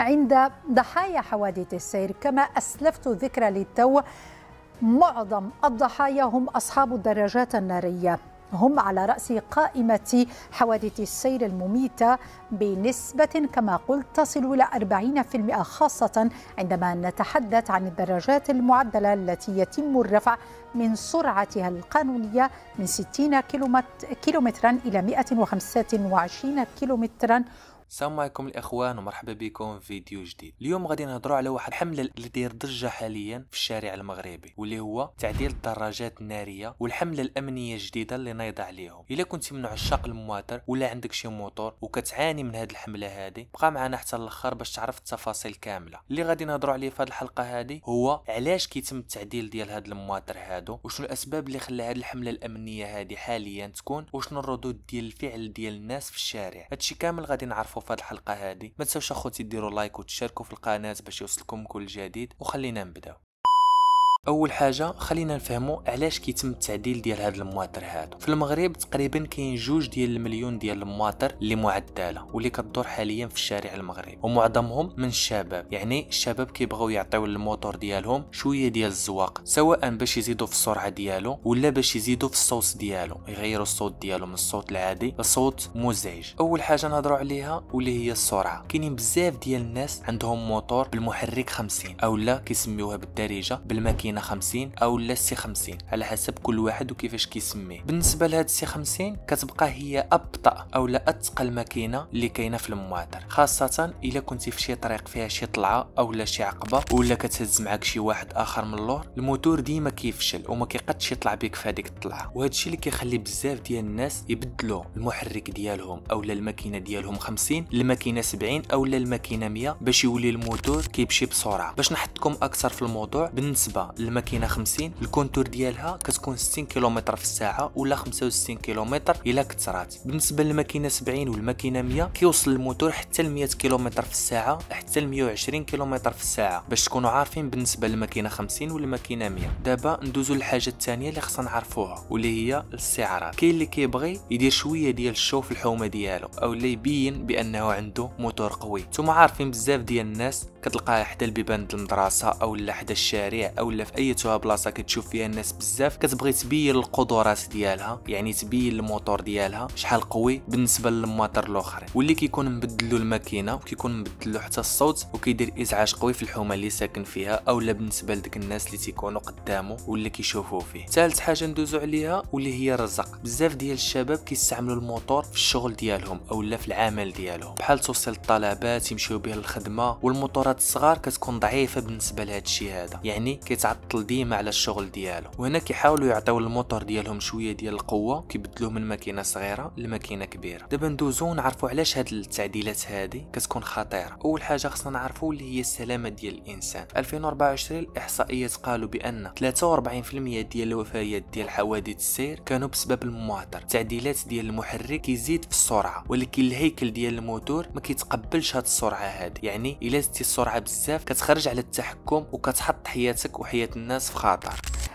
عند ضحايا حوادث السير. كما أسلفت ذكر للتو، معظم الضحايا هم أصحاب الدراجات النارية، هم على رأس قائمة حوادث السير المميتة بنسبة كما قلت تصل إلى 40%، خاصة عندما نتحدث عن الدراجات المعدلة التي يتم الرفع من سرعتها القانونية من 60 كيلومترا إلى 125 كيلومترا. السلام عليكم الاخوان ومرحبا بكم في فيديو جديد. اليوم غادي نهضروا على واحد الحمله اللي داير ضجه حاليا في الشارع المغربي، واللي هو تعديل الدراجات الناريه والحمله الامنيه الجديده اللي نايضه عليهم. الا كنتي من عشاق المواتر ولا عندك شي موتور وكتعاني من هذه الحمله هذه، بقى معنا حتى الاخر باش تعرف التفاصيل كامله. اللي غادي نهضروا عليه في هذه الحلقه هذه هو علاش كيتم التعديل ديال هاد المواتر هادو، وشنو الاسباب اللي خلى هذه الحمله الامنيه هذه حاليا تكون، وشنو الردود ديال الفعل ديال الناس في الشارع. هادشي كامل غادي نعرفوا في هذه الحلقه هذه. ما تنساوش اخوتي ديروا لايك وتشاركوا في القناه باش يوصلكم كل جديد، وخلينا نبداو. اول حاجه خلينا نفهموا علاش كيتم التعديل ديال هاد المواتر هادو. في المغرب تقريبا كاين 2 مليون ديال المواتر اللي معدله واللي كتدور حاليا في الشارع المغربي، ومعظمهم من الشباب. يعني الشباب كيبغيو يعطيو الموتور ديالهم شويه ديال الزواق، سواء باش يزيدوا في السرعه ديالو ولا باش يزيدوا في الصوت ديالو، يغيروا الصوت ديالو من الصوت العادي لصوت مزعج. اول حاجه نهضروا عليها واللي هي السرعه. كاينين بزاف ديال الناس عندهم موتور بالمحرك 50 اولا كيسميوها بالدارجه بالماكينه 50 او لا سي 50 على حسب كل واحد وكيفاش كيسميه. بالنسبه لهاد السي 50 كتبقى هي ابطا او لا اتقل ماكينه اللي كاينه في المواتر، خاصه الا كنتي في شي طريق فيها شي طلعه او لا شي عقبه ولا كتهز معاك شي واحد اخر من اللور، الموتور ديما كيفشل وما كيقدش يطلع بك في هذيك الطلعه. وهذا الشيء اللي كيخلي بزاف ديال الناس يبدلوا المحرك ديالهم او لا الماكينه ديالهم 50 لماكينه 70 او لا الماكينه 100 باش يولي الموتور كيمشي بسرعه. باش نحطكم اكثر في الموضوع، بالنسبه للماكينه 50 الكونتور ديالها كتكون 60 كيلومتر في الساعه ولا 65 كيلومتر الا كثرات. بالنسبه للماكينه 70 والماكينه 100 كيوصل الموتور حتى ل 100 كيلومتر في الساعه حتى ل 120 كيلومتر في الساعه، باش تكونوا عارفين بالنسبه للماكينه 50 والماكينه 100. دابا ندوزو للحاجه الثانيه اللي خصنا نعرفوها واللي هي الاستعراض. كاين اللي كيبغي يدير شويه ديال الشو في الحومه ديالو او اللي يبين بانه عنده موتور قوي. نتوما عارفين بزاف ديال الناس كتلقاه حدا البيبان ديال المدرسه او لا حدا الشارع او لا في اي بلاصه كتشوف فيها الناس بزاف كتبغي تبين القدرات ديالها، يعني تبين الموتور ديالها شحال قوي بالنسبه للمواتر الاخرين، واللي كيكون مبدلو الماكينه وكيكون مبدلو حتى الصوت وكيدير ازعاج قوي في الحومه اللي ساكن فيها او لا بالنسبه لديك الناس اللي تيكونوا قدامه واللي كيشوفوه فيه. ثالث حاجه ندوزو عليها واللي هي الرزق. بزاف ديال الشباب كيستعملوا الموتور في الشغل ديالهم او لا في العمل ديالهم، بحال توصيل الطلبات يمشيو به للخدمه، والموتورات الصغار كتكون ضعيفه بالنسبه لهذا الشيء هذا، يعني كيتعطل ديما على الشغل ديالو. وهنا كيحاولوا يعطيو الموتور ديالهم شويه ديال القوه، كيبدلوه من ماكينه صغيره لماكينه كبيره. دابا ندوزو نعرفوا علاش هاد التعديلات هذه كتكون خطيره. اول حاجه خصنا نعرفوا اللي هي السلامه ديال الانسان. 2024 الاحصائيات قالوا بان 43% ديال الوفيات ديال حوادث السير كانوا بسبب المواتر. التعديلات ديال المحرك كيزيد في السرعه، ولكن الهيكل ديال الموتور ما كيتقبلش هاد السرعه هذه، يعني الا زدتي السرعه بزاف كتخرج على التحكم وكتحط حياتك وحياه الناس في خطر.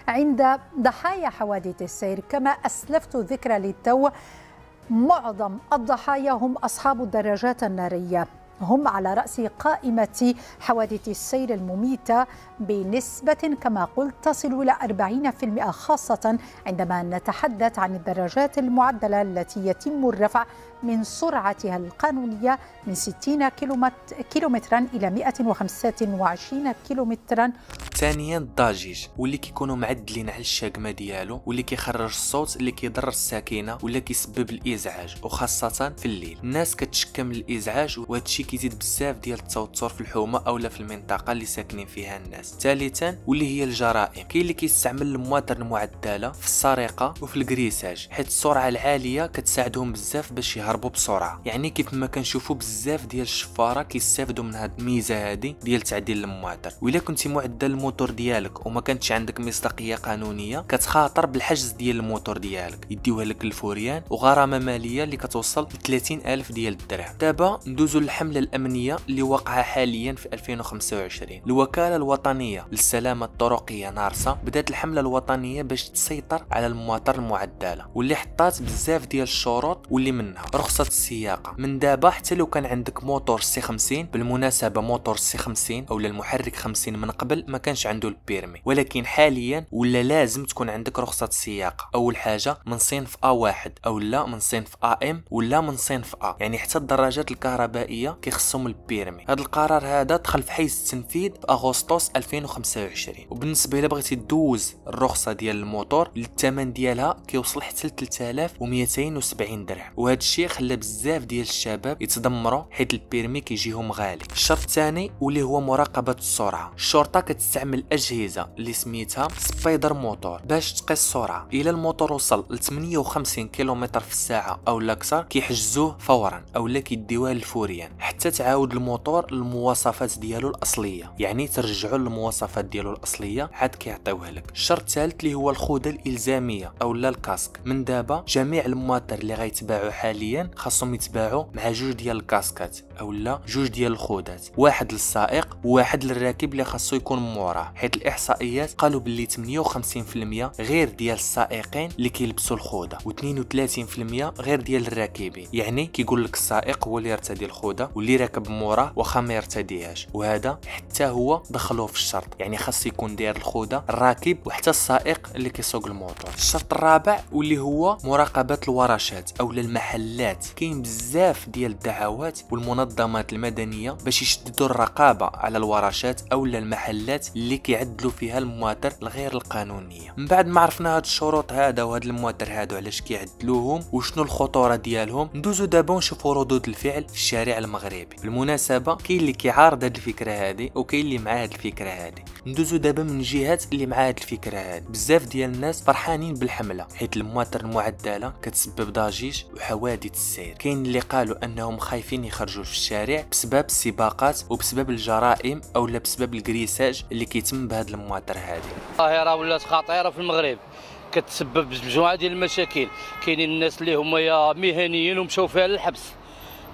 عند ضحايا حوادث السير، كما أسلفت ذكر للتو، معظم الضحايا هم أصحاب الدراجات النارية، هم على رأس قائمة حوادث السير المميتة بنسبة كما قلت تصل إلى 40%، خاصة عندما نتحدث عن الدراجات المعدلة التي يتم الرفع من سرعتها القانونية من 60 كيلومترا إلى 125 كيلومترا. ثانيا الضجيج، واللي كيكونوا معدلين على الشاقمه ديالو، واللي كيخرج الصوت اللي كيضر الساكنه ولا كيسبب الازعاج، وخاصه في الليل. الناس كتشكى من الازعاج، وهذا الشيء كيزيد بزاف ديال التوتر في الحومه اولا في المنطقه اللي ساكنين فيها الناس. ثالثا واللي هي الجرائم. كاين اللي كيستعمل المواتر المعدله في السرقه وفي الكريساج، حيت السرعه العاليه كتساعدهم بزاف باش يهربوا بسرعه. يعني كيف ما كنشوفوا بزاف ديال الشفاره كيستافدوا من هاد الميزه هذه ديال تعديل المواتر. وإلا كنتي معدل الموتور ديالك وما كانتش عندك مصداقيه قانونيه كتخاطر بالحجز ديال الموتور ديالك، يديوها لك الفوريان وغرامه ماليه اللي كتوصل ل 30,000 ديال الدرهم. دابا ندوزو للحمله الامنيه اللي واقعه حاليا في 2025. الوكاله الوطنيه للسلامه الطرقيه نارسا بدات الحمله الوطنيه باش تسيطر على المواطر المعدله، واللي حطات بزاف ديال الشروط واللي منها رخصه السياقه. من دابا حتى لو كان عندك موتور سي 50، بالمناسبه موتور سي 50 او المحرك 50 من قبل ما كانش عنده البيرمي، ولكن حاليا ولا لازم تكون عندك رخصه السياقه. اول حاجه من صنف A1 او لا من صنف AM ولا من صنف A، يعني حتى الدراجات الكهربائيه كيخصهم البيرمي. هذا القرار هذا دخل في حيز التنفيذ في اغسطس 2025. وبالنسبه الا بغيتي دوز الرخصه ديال الموتور الثمن ديالها كيوصل حتى ل 3270 درهم، وهذا الشيء خلى بزاف ديال الشباب يتدمروا حيت البيرمي كيجيهم غالي. الشرط الثاني واللي هو مراقبه السرعه. الشرطه كتستعمل اجهزه اللي سميتها سبايدر موتور باش تقيس السرعه. الى الموتور وصل ل 58 كيلومتر في الساعه او الاكثر كيحجزوه فورا او لا كيديوه للفوريان حتى تعاود الموتور للمواصفات ديالو الاصليه، يعني ترجعوا للمواصفات ديالو الاصليه عاد كيعطيوه لك. الشرط الثالث اللي هو الخوذه الالزاميه او لا الكاسك. من دابا جميع المواطر اللي غيتباعوا حاليا خاصهم يتباعوا مع جوج ديال الكاسكات او لا جوج ديال الخوذات، واحد للسائق وواحد للراكب اللي خاصو يكون موراه، حيت الاحصائيات قالوا باللي 58% غير ديال السائقين اللي كيلبسوا الخوذه و32% غير ديال الراكبين. يعني كيقول لك السائق هو اللي يرتدي الخوذه واللي راكب موراه واخا ما يرتديهاش، وهذا حتى هو دخلوه في الشرط، يعني خاص يكون داير الخوذه الراكب وحتى السائق اللي كيسوق الموتور. الشرط الرابع واللي هو مراقبه الورشات او المحلات. كاين بزاف ديال الدعوات والمنظمات المدنيه باش يشددوا الرقابه على الورشات او المحلات اللي كيعدلوا فيها المواتر الغير القانونيه. من بعد ما عرفنا هاد الشروط هذا وهاد المواتر هادو علاش كيعدلوهم وشنو الخطوره ديالهم، ندوزو دابا نشوفوا ردود الفعل في الشارع المغربي. بالمناسبه كاين اللي كيعارض هاد الفكره هذه وكاين اللي مع هاد الفكره هذه. ندوزو دابا من جهات اللي مع هاد الفكره هذه. بزاف ديال الناس فرحانين بالحمله حيت المواتر المعدله كتسبب ضجيج وحوادث السير. كاين اللي قالوا انهم خايفين يخرجوا في الشارع بسبب السباقات وبسبب الجرائم او لا بسبب الكريساج اللي كيتم بهاد المواتر هذه. الظاهره ولات خطيره في المغرب، كتسبب مجموعه ديال المشاكل. كاينين الناس اللي هما مهنيين ومشاو فيها للحبس،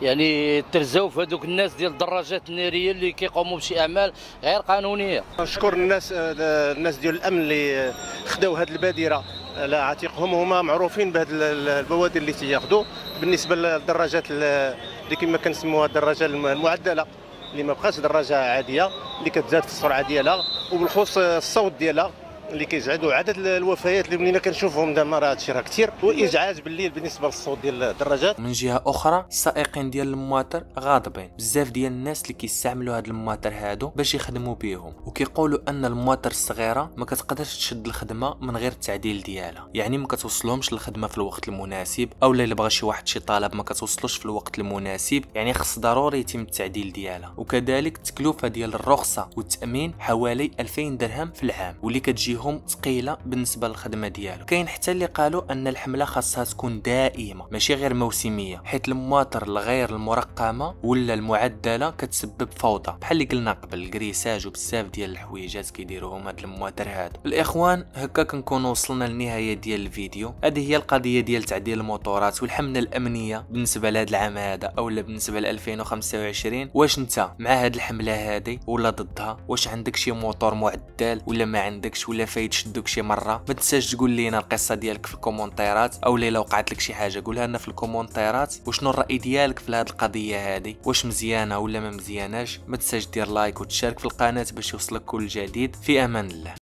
يعني ترزاو في هذوك الناس ديال الدراجات الناريه اللي كيقوموا بشي اعمال غير قانونيه. نشكر الناس ديال الامن اللي خداو هذه البادره على عاتقهم، هما معروفين بهذه البوادر اللي تياخذوا. بالنسبه للدراجات اللي كما كنسموها الدراجه المعدله اللي ما بقاش دراجه عاديه اللي كتزاد في السرعه ديالها، وبالخصوص الصوت ديالها اللي كيزعدوا. عدد الوفيات اللي بدينا كنشوفهم دابا راه هادشي راه كثير، وازعاج بالليل بالنسبه للصوت ديال الدراجات. من جهه اخرى السائقين ديال المواتر غاضبين. بزاف ديال الناس اللي كيستعملوا هاد المواتر هادو باش يخدموا بهم، وكيقولوا ان المواتر الصغيره ما كتقدرش تشد الخدمه من غير التعديل ديالها، يعني ما كتوصلهمش للخدمه في الوقت المناسب، او الا بغى شي واحد شي طلب ما كتوصلوش في الوقت المناسب، يعني خص ضروري يتم التعديل ديالها. وكذلك التكلفه ديال الرخصه والتامين حوالي 2000 درهم في العام، واللي كتجيهم ثقيله بالنسبه للخدمه ديالو. كاين حتى اللي قالوا ان الحمله خاصها تكون دائمه ماشي غير موسميه، حيت المواتر الغير المرقمه ولا المعدله كتسبب فوضى بحال اللي قلنا قبل الكريساج وبزاف ديال الحويجات كيديروهم هاد المواتر هادو. الاخوان هكا كنكونوا وصلنا للنهايه ديال الفيديو. هذه هي القضيه ديال تعديل الموتورات والحمله الامنيه بالنسبه لهذا العام هذا اولا بالنسبه ل 2025. واش انت مع هاد الحمله هذه ولا ضدها؟ واش عندك شي موتور معدل ولا ما عندكش، ولا فايت شدوك شي مره؟ ما تنساش تقول لينا القصه ديالك في الكومونتيرات، او لو وقعت لك شي حاجه قولها لنا في الكومونتيرات. وشنو الراي ديالك في هذه القضيه هذه؟ واش مزيانه ولا ما مزياناش؟ ما تنساش دير لايك وتشارك في القناه باش يوصلك كل جديد. في امان الله.